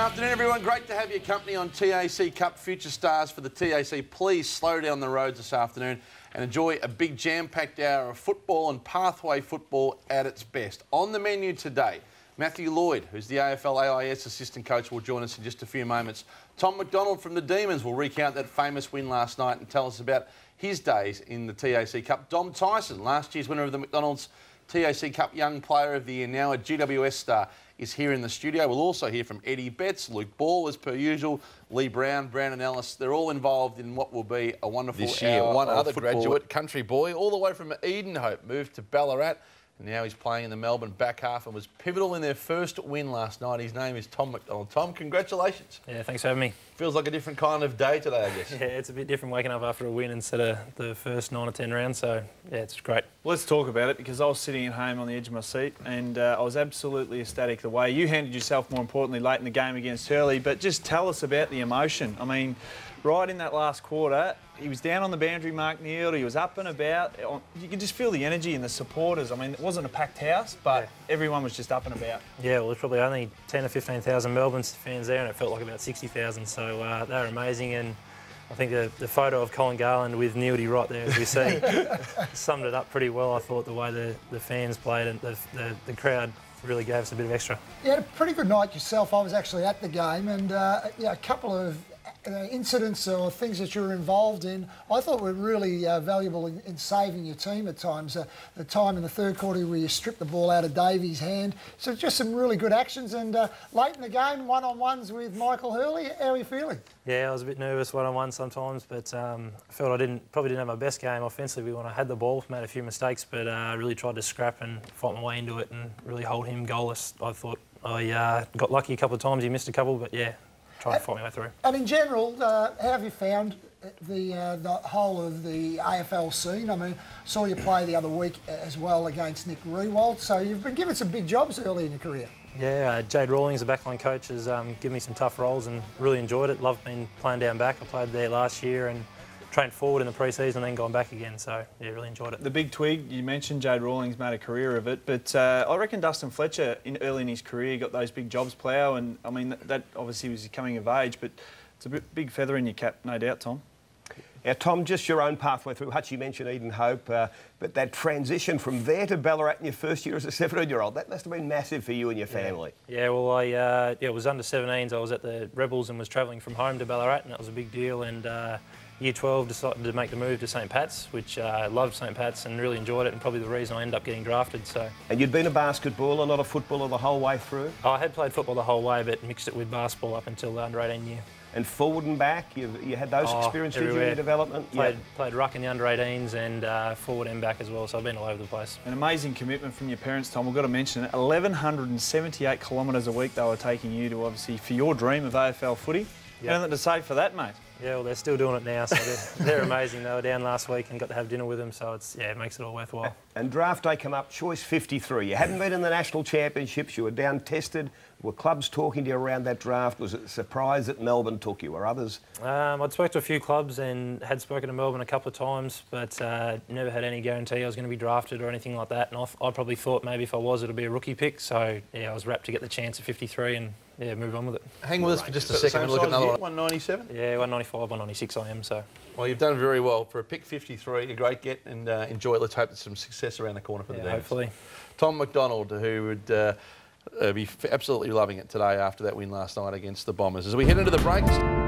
afternoon, everyone. Great to have your company on TAC Cup Future Stars for the TAC. Please slow down the roads this afternoon and enjoy a big jam-packed hour of football and pathway football at its best. On the menu today, Matthew Lloyd, who's the AFL AIS assistant coach, will join us in just a few moments. Tom McDonald from the Demons will recount that famous win last night and tell us about his days in the TAC Cup. Dom Tyson, last year's winner of the McDonald's TAC Cup Young Player of the Year, now a GWS star, is here in the studio. We'll also hear from Eddie Betts, Luke Ball as per usual, Lee Brown, Brandon Ellis. They're all involved in what will be a wonderful this year. hour One of other football. graduate, country boy, all the way from Edenhope, moved to Ballarat. And now he's playing in the Melbourne back half and was pivotal in their first win last night. His name is Tom McDonald. Tom, congratulations. Yeah, thanks for having me. Feels like a different kind of day today, I guess. Yeah, it's a bit different waking up after a win instead of the first 9 or 10 rounds, so yeah, it's great. Let's talk about it, because I was sitting at home on the edge of my seat and I was absolutely ecstatic the way you handled yourself, more importantly, late in the game against Hurley. But just tell us about the emotion. I mean, right in that last quarter, he was down on the boundary, Mark Neal, he was up and about. You could just feel the energy and the supporters. I mean, it wasn't a packed house, but everyone was just up and about. Yeah, well, there's probably only 10 or 15,000 Melbourne fans there, and it felt like about 60,000, so they were amazing. And I think the photo of Colin Garland with Nealdy right there, as we see, summed it up pretty well. I thought the way the fans played and the crowd really gave us a bit of extra. You had a pretty good night yourself. I was actually at the game, and yeah, a couple of incidents or things that you were involved in, I thought were really valuable in saving your team at times. The time in the third quarter where you stripped the ball out of Davey's hand. So just some really good actions. And late in the game, one-on-ones with Michael Hurley. How are you feeling? Yeah, I was a bit nervous one-on-one sometimes, but I felt I probably didn't have my best game offensively when I had the ball. Made a few mistakes, but I really tried to scrap and fight my way into it and really hold him goalless. I thought I got lucky a couple of times. He missed a couple, but yeah, try to fight my way through. And in general, how have you found the whole of the AFL scene? I mean, saw you play the other week as well against Nick Rewald, so you've been given some big jobs early in your career. Yeah, Jade Rawlings, the backline coach, has given me some tough roles and really enjoyed it. Loved being playing down back. I played there last year and trained forward in the pre-season and then gone back again, so yeah, really enjoyed it. The big twig, you mentioned Jade Rawlings made a career of it, but I reckon Dustin Fletcher early in his career got those big jobs plough, and I mean that obviously was coming of age, but it's a big feather in your cap, no doubt, Tom. Yeah, Tom, just your own pathway through. Hutchie mentioned Edenhope, but that transition from there to Ballarat in your first year as a 17-year-old, that must have been massive for you and your family. Yeah, well, I was under 17s. I was at the Rebels and was travelling from home to Ballarat, and that was a big deal. And Year 12 decided to make the move to St Pat's, which I loved St Pat's and really enjoyed it, and probably the reason I ended up getting drafted. So. And you'd been a basketballer, not a footballer the whole way through? I had played football the whole way, but mixed it with basketball up until the under-18 year. And forward and back, you had those experiences during your development? Played ruck in the under-18s and forward and back as well, so I've been all over the place. An amazing commitment from your parents, Tom. We've got to mention it. 1,178 kilometres a week they were taking you to, obviously, for your dream of AFL footy. Yep. Anything to say for that, mate? Yeah, well, they're still doing it now, so they're amazing. They were down last week and got to have dinner with them, so it makes it all worthwhile. And draft day come up, choice 53. You hadn't been in the national championships, you were down tested. Were clubs talking to you around that draft? Was it a surprise that Melbourne took you, or others? I'd spoke to a few clubs and had spoken to Melbourne a couple of times, but never had any guarantee I was going to be drafted or anything like that. And I probably thought maybe if I was, it'd be a rookie pick. So yeah, I was rapt to get the chance at 53 and yeah, move on with it. Hang with us for just a second and look at another one. 197? Yeah, 195, 196 I am, so. Well, you've done very well. For a pick 53, a great get, and enjoy it. Let's hope there's some success around the corner for the Demons. Hopefully. Tom McDonald, who would be absolutely loving it today after that win last night against the Bombers. As we head into the breaks.